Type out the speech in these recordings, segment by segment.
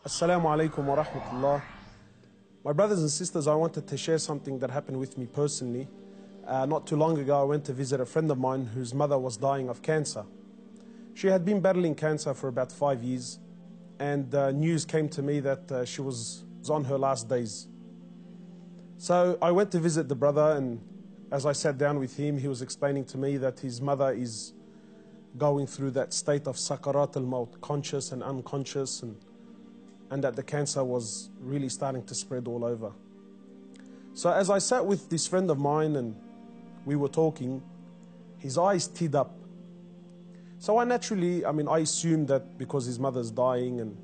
Assalamu alaikum wa rahmatullah. My brothers and sisters, I wanted to share something that happened with me personally. Not too long ago, I went to visit a friend of mine whose mother was dying of cancer. She had been battling cancer for about 5 years, and news came to me that she was on her last days. So I went to visit the brother, and as I sat down with him, he was explaining to me that his mother is going through that state of sakarat al-maut, conscious and unconscious, and that the cancer was really starting to spread all over. So as I sat with this friend of mine and we were talking, his eyes teared up. So I assumed that because his mother's dying, and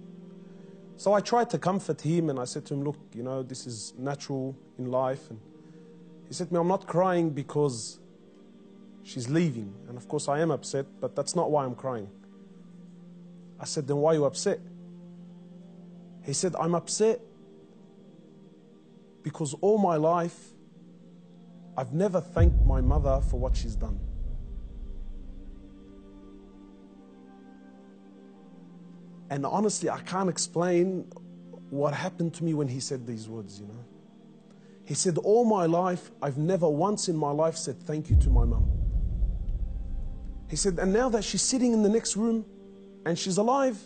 so I tried to comfort him, and I said to him, look, this is natural in life. And he said to me, I'm not crying because she's leaving. And of course I am upset, but that's not why I'm crying. I said, then why are you upset? He said, I'm upset because all my life I've never thanked my mother for what she's done. And honestly, I can't explain what happened to me when he said these words, He said, all my life, I've never once in my life said thank you to my mum. He said, and now that she's sitting in the next room and she's alive,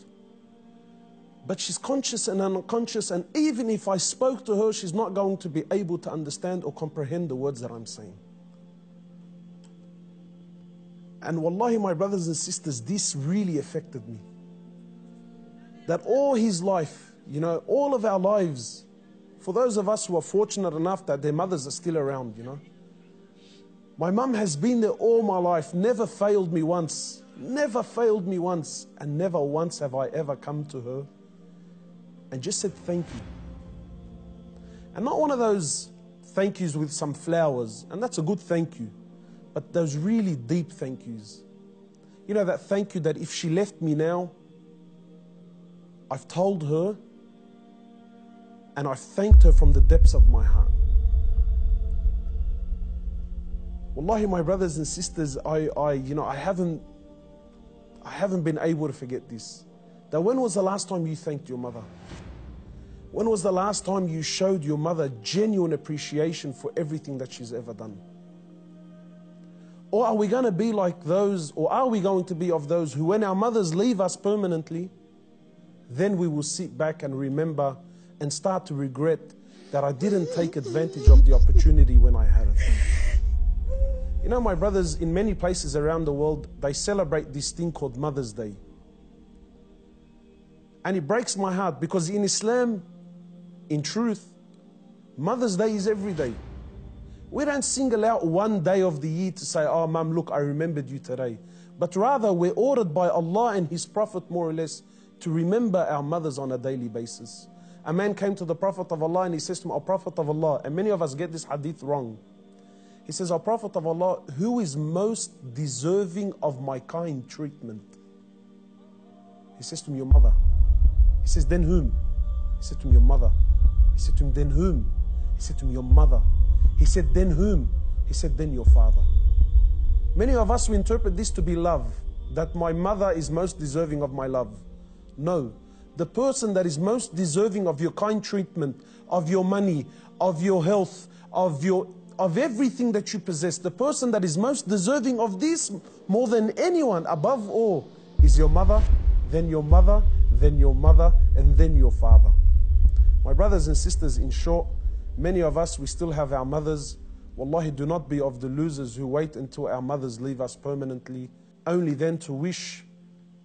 but she's conscious and unconscious, and even if I spoke to her, she's not going to be able to understand or comprehend the words that I'm saying. And wallahi, my brothers and sisters, this really affected me. That all his life, all of our lives, for those of us who are fortunate enough that their mothers are still around, my mum has been there all my life, never failed me once, and never once have I ever come to her and just said thank you. And not one of those thank yous with some flowers, and that's a good thank you, but those really deep thank yous. That thank you that if she left me now, I've told her and I've thanked her from the depths of my heart. Wallahi, my brothers and sisters, I haven't been able to forget this. That when was the last time you thanked your mother? When was the last time you showed your mother genuine appreciation for everything that she's ever done? Or are we going to be like those, or are we going to be of those who, when our mothers leave us permanently, then we will sit back and remember and start to regret that I didn't take advantage of the opportunity when I had it. My brothers, in many places around the world, they celebrate this thing called Mother's Day. And it breaks my heart because in Islam, in truth, Mother's Day is every day. We don't single out one day of the year to say, oh, Mum, look, I remembered you today. But rather, we're ordered by Allah and His Prophet, more or less, to remember our mothers on a daily basis. A man came to the Prophet of Allah and he says to him, O Prophet of Allah, and many of us get this hadith wrong. He says, O Prophet of Allah, who is most deserving of my kind treatment? He says to him, your mother. He says, then whom? He said to him, your mother. He said to him, then whom? He said to him, your mother. He said, then whom? He said, then your father. Many of us, we interpret this to be love, that my mother is most deserving of my love. No, the person that is most deserving of your kind treatment, of your money, of your health, of everything that you possess, the person that is most deserving of this more than anyone, above all, is your mother, then your mother, then your mother, and then your father. My brothers and sisters, in short, many of us, we still have our mothers. Wallahi, do not be of the losers who wait until our mothers leave us permanently, only then to wish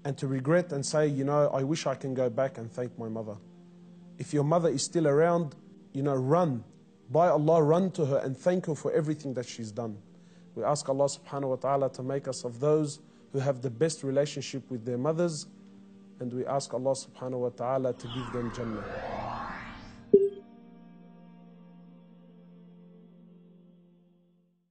and to regret and say, I wish I can go back and thank my mother. If your mother is still around, run. By Allah, run to her and thank her for everything that she's done. We ask Allah subhanahu wa ta'ala to make us of those who have the best relationship with their mothers, and we ask Allah subhanahu wa ta'ala to give them Jannah.